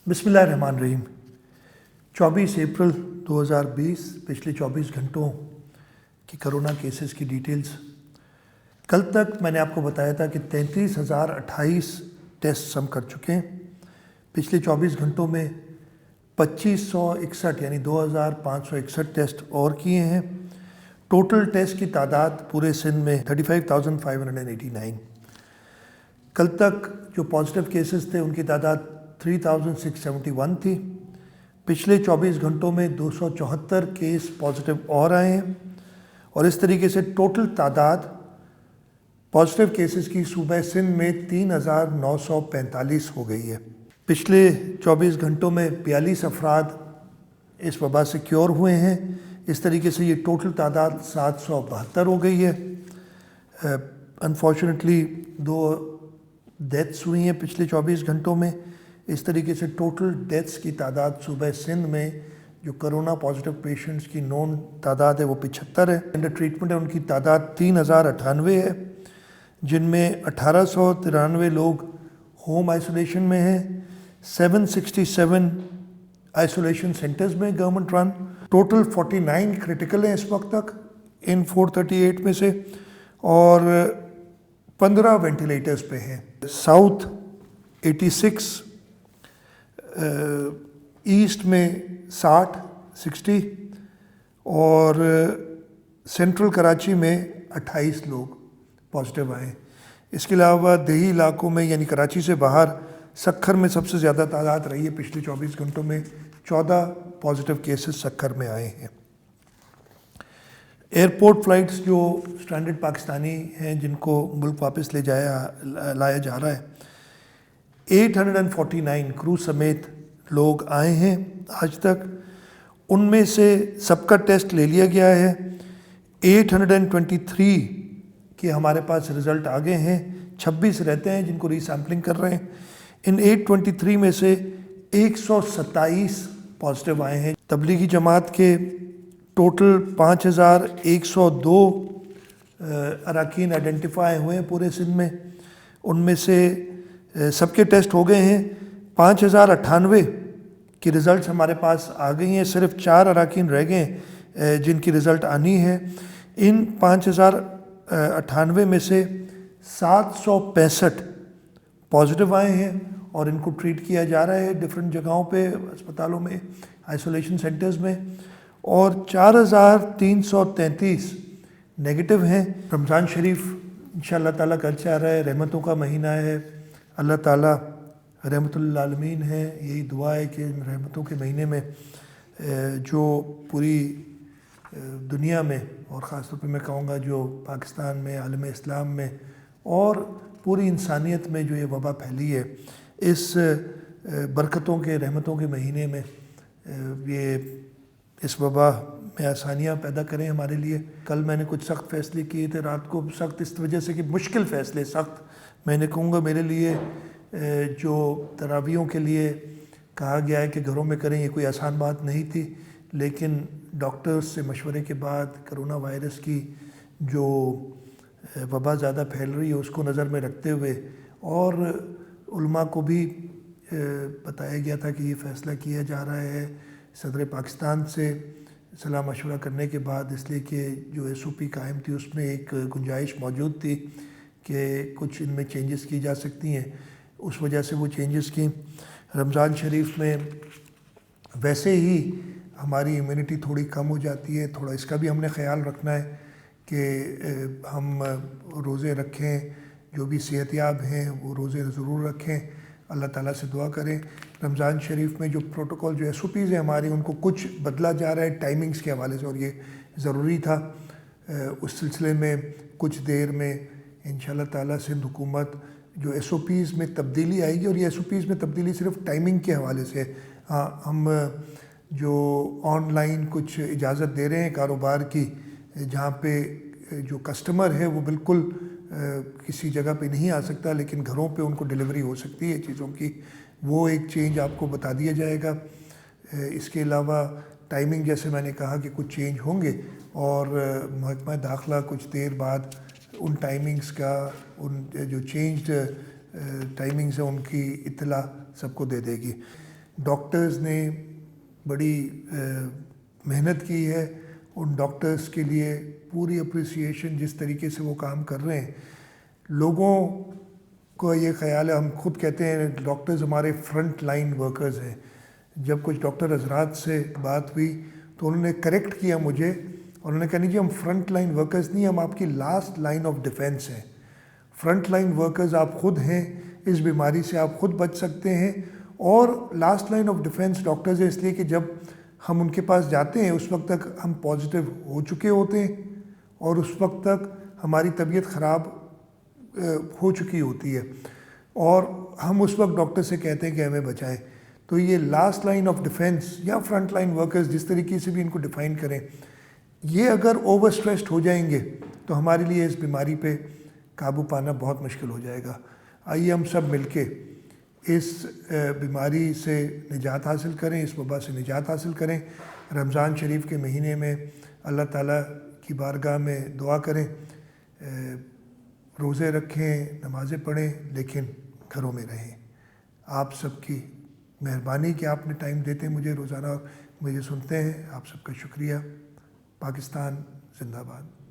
बिस्मिल्लाहिर्रहमानिर्रहीम। 24 अप्रैल 2020 पिछले 24 घंटों की कोरोना केसेस की डिटेल्स। कल तक मैंने आपको बताया था कि 33,028 टेस्ट हम कर चुके हैं। पिछले 24 घंटों में 2561 यानी 2,561 टेस्ट और किए हैं। टोटल टेस्ट की तादाद पूरे सिंध में 35,589। कल तक जो पॉजिटिव केसेस थे उनकी तादाद 3,671 थी। पिछले 24 घंटों में 274 केस पॉजिटिव और आए हैं और इस तरीके से टोटल तादाद पॉजिटिव केसेस की सूबह सिंध में 3,945 हो गई है। पिछले 24 घंटों में 42 अफराद इस वबा से क्योर हुए हैं। इस तरीके से ये टोटल तादाद 772 हो गई है। अनफॉर्चुनेटली 2 डेथ्स हुई हैं पिछले 24 घंटों में। इस तरीके से टोटल डेथ्स की तादाद सूबह सिंध में जो कोरोना पॉजिटिव पेशेंट्स की नॉन तादाद है वो 75 है। अंडर ट्रीटमेंट है उनकी तादाद 3,098 है, जिनमें 1,893 लोग होम आइसोलेशन में हैं, 767 आइसोलेशन सेंटर्स में गवर्नमेंट रन। टोटल 49 क्रिटिकल हैं इस वक्त तक इन 438 में से और 15 वेंटिलेटर्स पे हैं। साउथ 86, ईस्ट में 60 और सेंट्रल कराची में 28 लोग पॉजिटिव आए। इसके अलावा देही इलाकों में यानी कराची से बाहर सक्खर में सबसे ज़्यादा तादाद रही है। पिछले 24 घंटों में 14 पॉजिटिव केसेस सक्खर में आए हैं। एयरपोर्ट फ़्लाइट्स जो स्ट्रैंडेड पाकिस्तानी हैं जिनको मुल्क वापस लाया जा रहा है, 849 क्रू समेत लोग आए हैं आज तक। उनमें से सबका टेस्ट ले लिया गया है। 823 के हमारे पास रिज़ल्ट आ गए हैं। 26 रहते हैं जिनको रीसैम्पलिंग कर रहे हैं। इन 823 में से 127 पॉजिटिव आए हैं। तबलीगी जमात के टोटल 5,102 अरकान आइडेंटिफाई हुए हैं पूरे सिंध में। उनमें से सबके टेस्ट हो गए हैं। 5,098 की रिज़ल्ट हमारे पास आ गई हैं। सिर्फ 4 अरकान रह गए हैं जिनकी रिज़ल्ट आनी है। इन 5,098 में से 765 पॉजिटिव आए हैं और इनको ट्रीट किया जा रहा है डिफरेंट जगहों पे, अस्पतालों में, आइसोलेशन सेंटर्स में। और 4,333 नेगेटिव हैं। रमज़ान शरीफ इंशाअल्लाह ताला कल से आ रहा है। रहमतों का महीना है। अल्लाह ताला रहमतुल आलमीन है। यही दुआ है कि रहमतों के महीने में जो पूरी दुनिया में और ख़ास तौर पे मैं कहूँगा जो पाकिस्तान में, आलम इस्लाम में और पूरी इंसानियत में जो ये वबा फैली है, इस बरकतों के, रहमतों के महीने में ये इस वबा में आसानियाँ पैदा करें हमारे लिए। कल मैंने कुछ सख्त फ़ैसले किए थे रात को। सख्त इस वजह से कि मुश्किल फ़ैसले, सख्त मैंने कहूँगा मेरे लिए जो तरावियों के लिए कहा गया है कि घरों में करें, ये कोई आसान बात नहीं थी। लेकिन डॉक्टर्स से मशवरे के बाद कोरोना वायरस की जो वबा ज़्यादा फैल रही है उसको नज़र में रखते हुए और उलमा को भी बताया गया था कि ये फ़ैसला किया जा रहा है सदर पाकिस्तान से सलाह मशवरा करने के बाद, इसलिए कि जो SOP कायम थी उसमें एक गुंजाइश मौजूद थी कि कुछ इनमें चेंजेस की जा सकती हैं। उस वजह से वो चेंजेस की। रमज़ान शरीफ में वैसे ही हमारी इम्यूनिटी थोड़ी कम हो जाती है, थोड़ा इसका भी हमने ख्याल रखना है कि हम रोज़े रखें। जो भी सेहतियाब हैं वो रोज़े ज़रूर रखें। अल्लाह ताला से दुआ करें। रमज़ान शरीफ में जो प्रोटोकॉल, जो SOPs हैं हमारी, उनको कुछ बदला जा रहा है टाइमिंग्स के हवाले से और ये ज़रूरी था। उस सिलसिले में कुछ देर में इंशाअल्लाह ताला सिंध हुकूमत जो SOPs में तब्दीली आएगी और ये SOPs में तब्दीली सिर्फ टाइमिंग के हवाले से। हाँ, हम जो ऑनलाइन कुछ इजाज़त दे रहे हैं कारोबार की, जहाँ पे जो कस्टमर है वो बिल्कुल किसी जगह पे नहीं आ सकता लेकिन घरों पे उनको डिलीवरी हो सकती है चीज़ों की, वो एक चेंज आपको बता दिया जाएगा। इसके अलावा टाइमिंग, जैसे मैंने कहा कि कुछ चेंज होंगे और महकमा दाखिला कुछ देर बाद उन टाइमिंग्स का, उन जो चेंज्ड टाइमिंग्स है उनकी इत्तला सबको दे देगी। ڈاکٹرز نے بڑی محنت کی ہے. ان ڈاکٹرز کے لیے پوری اپریسیشن جس طریقے سے وہ کام کر رہے ہیں. لوگوں کو یہ خیال ہے, ہم خود کہتے ہیں ڈاکٹرز ہمارے فرنٹ لائن ورکرز ہیں. جب کچھ ڈاکٹر حضرات سے بات ہوئی تو انہوں نے کریکٹ کیا مجھے, اور انہوں نے کہا نہیں جی ہم فرنٹ لائن ورکرز نہیں, ہم آپ کی لاسٹ لائن آف ڈیفینس ہیں. فرنٹ لائن ورکرز آپ خود ہیں, اس بیماری سے آپ خود بچ سکتے ہیں. اور last line of defence doctors ہیں اس لیے کہ جب ہم ان کے پاس جاتے ہیں اس وقت تک ہم پازیٹیو ہو چکے ہوتے ہیں, اور اس وقت تک ہماری طبیعت خراب ہو چکی ہوتی ہے, اور ہم اس وقت ڈاکٹر سے کہتے ہیں کہ ہمیں بچائیں. تو یہ لاسٹ لائن آف ڈیفینس یا فرنٹ لائن ورکرز جس طریقے سے بھی ان کو ڈیفائن کریں, یہ اگر اوور اسٹریسڈ ہو جائیں گے تو ہمارے لیے اس بیماری پہ قابو پانا بہت مشکل ہو جائے گا. آئیے ہم سب مل کے اس بیماری سے نجات حاصل کریں, اس وبا سے نجات حاصل کریں. رمضان شریف کے مہینے میں اللہ تعالیٰ کی بارگاہ میں دعا کریں, روزے رکھیں, نمازیں پڑھیں, لیکن گھروں میں رہیں. آپ سب کی مہربانی کہ آپ نے ٹائم دیتے ہیں مجھے روزانہ, مجھے سنتے ہیں. آپ سب کا شکریہ. پاکستان زندہ باد.